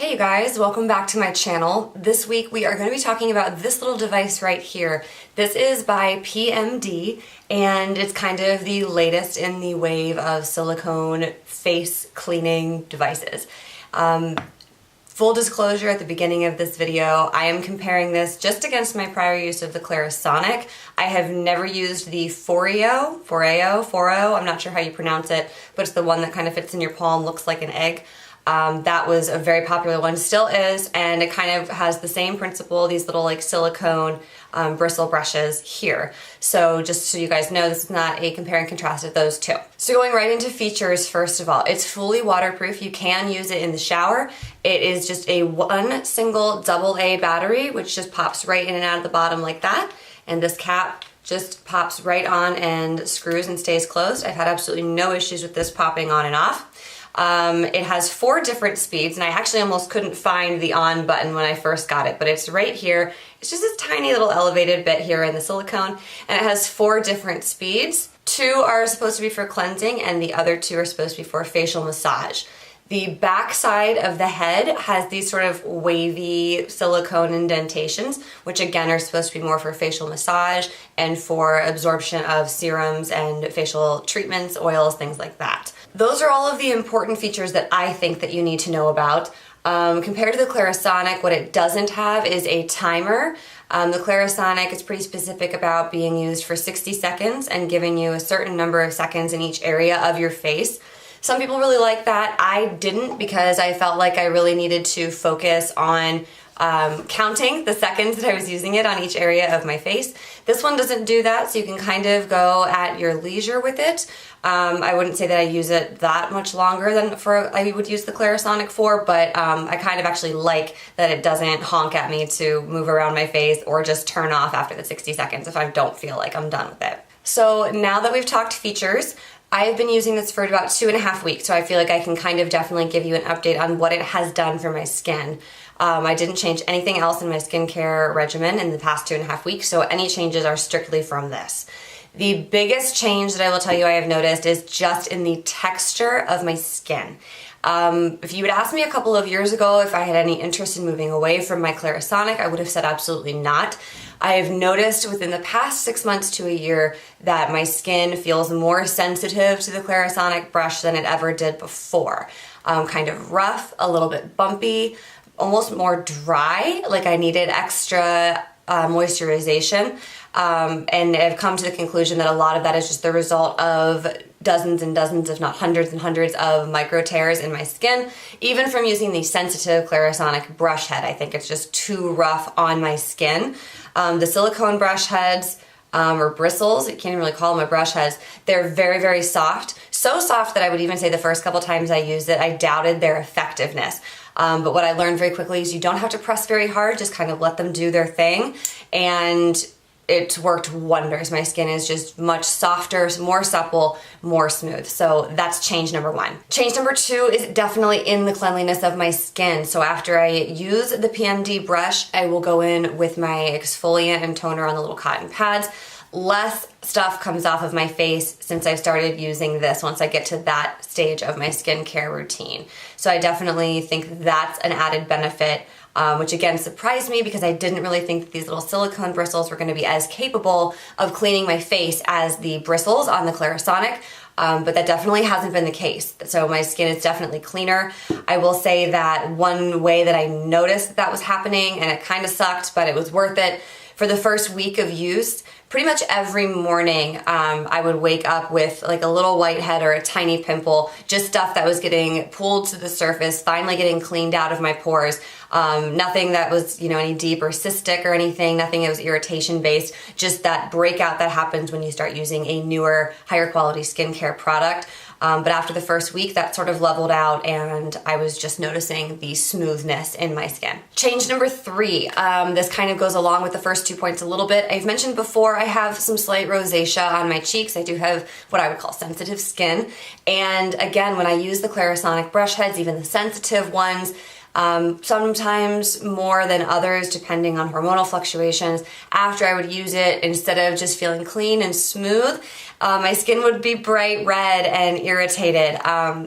Hey you guys, welcome back to my channel. This week we are going to be talking about this little device right here. This is by PMD and it's kind of the latest in the wave of silicone face cleaning devices. Full disclosure at the beginning of this video, I am comparing this just against my prior use of the Clarisonic. I have never used the Foreo, I'm not sure how you pronounce it, but it's the one that kind of fits in your palm, looks like an egg. That was a very popular one, still is, and it kind of has the same principle, these little like silicone bristle brushes here. So just so you guys know, this is not a compare and contrast of those two. So going right into features, first of all, it's fully waterproof. You can use it in the shower. It is just a one single AA battery, which just pops right in and out of the bottom like that. And this cap just pops right on and screws and stays closed. I've had absolutely no issues with this popping on and off. It has 4 different speeds, and I actually almost couldn't find the on button when I first got it, but it's right here. It's just this tiny little elevated bit here in the silicone, and it has 4 different speeds. 2 are supposed to be for cleansing, and the other 2 are supposed to be for facial massage. The back side of the head has these sort of wavy silicone indentations, which again are supposed to be more for facial massage and for absorption of serums and facial treatments, oils, things like that. Those are all of the important features that I think that you need to know about. Compared to the Clarisonic, what it doesn't have is a timer. The Clarisonic is pretty specific about being used for 60 seconds and giving you a certain number of seconds in each area of your face. Some people really like that. I didn't, because I felt like I really needed to focus on counting the seconds that I was using it on each area of my face. This one doesn't do that, so you can kind of go at your leisure with it. I wouldn't say that I use it that much longer than I would use the Clarisonic for, but I kind of actually like that it doesn't honk at me to move around my face or just turn off after the 60 seconds if I don't feel like I'm done with it. So now that we've talked features, I've been using this for about 2.5 weeks, so I feel like I can kind of definitely give you an update on what it has done for my skin. I didn't change anything else in my skincare regimen in the past 2.5 weeks, so any changes are strictly from this. The biggest change that I will tell you I have noticed is just in the texture of my skin. If you had asked me a couple of years ago if I had any interest in moving away from my Clarisonic, I would have said absolutely not. I have noticed within the past 6 months to a year that my skin feels more sensitive to the Clarisonic brush than it ever did before. Kind of rough, a little bit bumpy, almost more dry, like I needed extra moisturization. And I've come to the conclusion that a lot of that is just the result of dozens and dozens, if not hundreds and hundreds of micro tears in my skin, even from using the sensitive Clarisonic brush head. I think it's just too rough on my skin. The silicone brush heads, or bristles, you can't even really call them a brush heads, they're very, very soft. So soft that I would even say the first couple times I used it, I doubted their effectiveness. But what I learned very quickly is you don't have to press very hard, just kind of let them do their thing. And it's worked wonders. My skin is just much softer, more supple, more smooth. So that's change number 1. Change number 2 is definitely in the cleanliness of my skin. So after I use the PMD brush, I will go in with my exfoliant and toner on the little cotton pads. Less stuff comes off of my face since I started using this once I get to that stage of my skincare routine. So I definitely think that's an added benefit, which again surprised me because I didn't really think that these little silicone bristles were going to be as capable of cleaning my face as the bristles on the Clarisonic. But that definitely hasn't been the case. So my skin is definitely cleaner. I will say that one way that I noticed that was happening, and it kind of sucked, but it was worth it, for the first week of use, pretty much every morning I would wake up with like a little whitehead or a tiny pimple, just stuff that was getting pulled to the surface, finally getting cleaned out of my pores. Nothing that was, any deep or cystic or anything, nothing that was irritation based, just that breakout that happens when you start using a newer, higher quality skincare product. But after the first week, that sort of leveled out and I was just noticing the smoothness in my skin. Change number 3, this kind of goes along with the first 2 points a little bit. I've mentioned before I have some slight rosacea on my cheeks. I do have what I would call sensitive skin. And again, when I use the Clarisonic brush heads, even the sensitive ones, sometimes more than others depending on hormonal fluctuations, after I would use it, instead of just feeling clean and smooth, my skin would be bright red and irritated.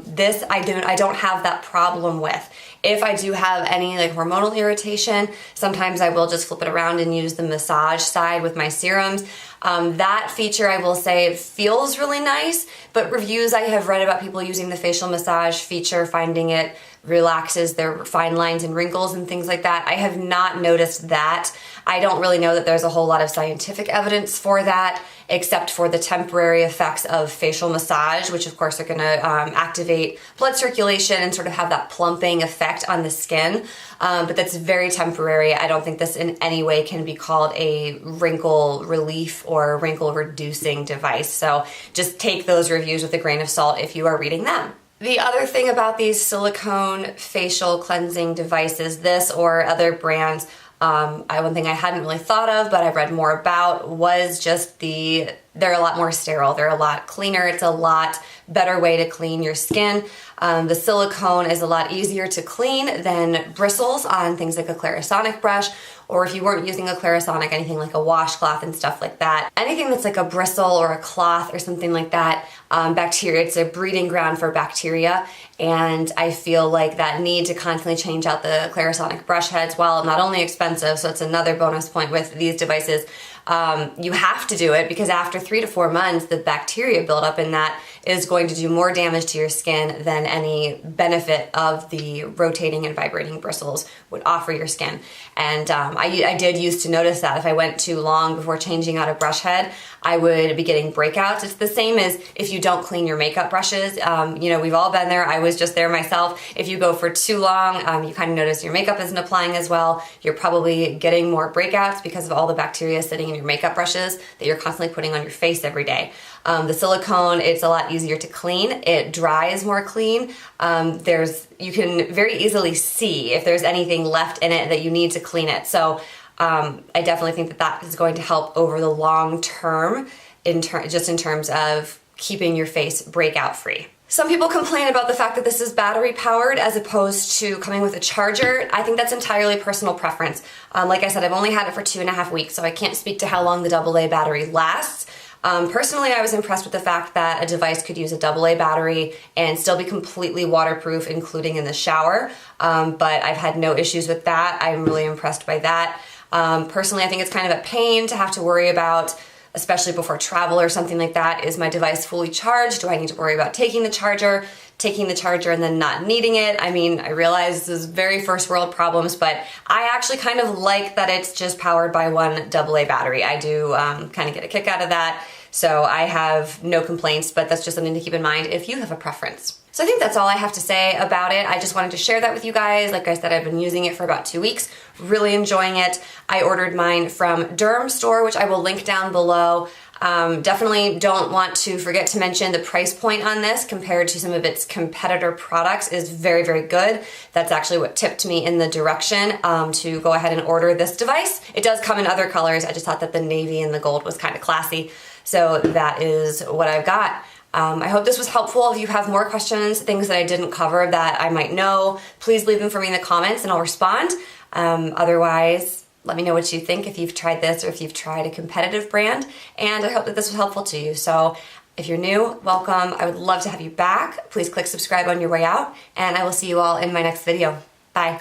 This I don't have that problem with. If I do have any like hormonal irritation, sometimes I will just flip it around and use the massage side with my serums. That feature, I will say, feels really nice, but reviews I have read about people using the facial massage feature, finding it relaxes their fine lines and wrinkles and things like that. I have not noticed that. I don't really know that there's a whole lot of scientific evidence for that, except for the temporary effects of facial massage, which of course are going to activate blood circulation and sort of have that plumping effect on the skin. But that's very temporary. I don't think this in any way can be called a wrinkle relief or wrinkle reducing device. So just take those reviews with a grain of salt if you are reading them. The other thing about these silicone facial cleansing devices, this or other brands, one thing I hadn't really thought of, but I read more about, was just they're a lot more sterile. They're a lot cleaner. It's a lot better way to clean your skin. The silicone is a lot easier to clean than bristles on things like a Clarisonic brush, or if you weren't using a Clarisonic, anything like a washcloth and stuff like that. Anything that's like a bristle or a cloth or something like that, bacteria, it's a breeding ground for bacteria, and I feel like that need to constantly change out the Clarisonic brush heads, while not only expensive, so it's another bonus point with these devices, you have to do it because after 3 to 4 months, the bacteria buildup in that is going to do more damage to your skin than any benefit of the rotating and vibrating bristles would offer your skin. And I did used to notice that if I went too long before changing out a brush head, I would be getting breakouts. It's the same as if you don't clean your makeup brushes. We've all been there. I was just there myself. If you go for too long, you kind of notice your makeup isn't applying as well. You're probably getting more breakouts because of all the bacteria sitting in your makeup brushes that you're constantly putting on your face every day. The silicone, it's a lot easier to clean. It dries more clean. You can very easily see if there's anything left in it that you need to clean it. So I definitely think that is going to help over the long term, just in terms of keeping your face breakout free. Some people complain about the fact that this is battery powered as opposed to coming with a charger. I think that's entirely personal preference. Like I said, I've only had it for 2.5 weeks, so I can't speak to how long the AA battery lasts. Personally, I was impressed with the fact that a device could use a AA battery and still be completely waterproof, including in the shower. But I've had no issues with that. I'm really impressed by that. Personally, I think it's kind of a pain to have to worry about, especially before travel or something like that. Is my device fully charged? Do I need to worry about taking the charger and then not needing it? I mean, I realize this is very first world problems, but I actually kind of like that it's just powered by one AA battery. I do kind of get a kick out of that. So I have no complaints, but that's just something to keep in mind if you have a preference. So I think that's all I have to say about it. I just wanted to share that with you guys. Like I said, I've been using it for about 2 weeks, really enjoying it. I ordered mine from Derm Store, which I will link down below. Definitely don't want to forget to mention the price point on this compared to some of its competitor products is very, very good. That's actually what tipped me in the direction to go ahead and order this device. It does come in other colors. I just thought that the navy and the gold was kind of classy. So that is what I've got. I hope this was helpful. If you have more questions, things that I didn't cover that I might know, please leave them for me in the comments and I'll respond. Otherwise, let me know what you think if you've tried this or if you've tried a competitive brand. And I hope that this was helpful to you. So if you're new, welcome. I would love to have you back. Please click subscribe on your way out and I will see you all in my next video. Bye.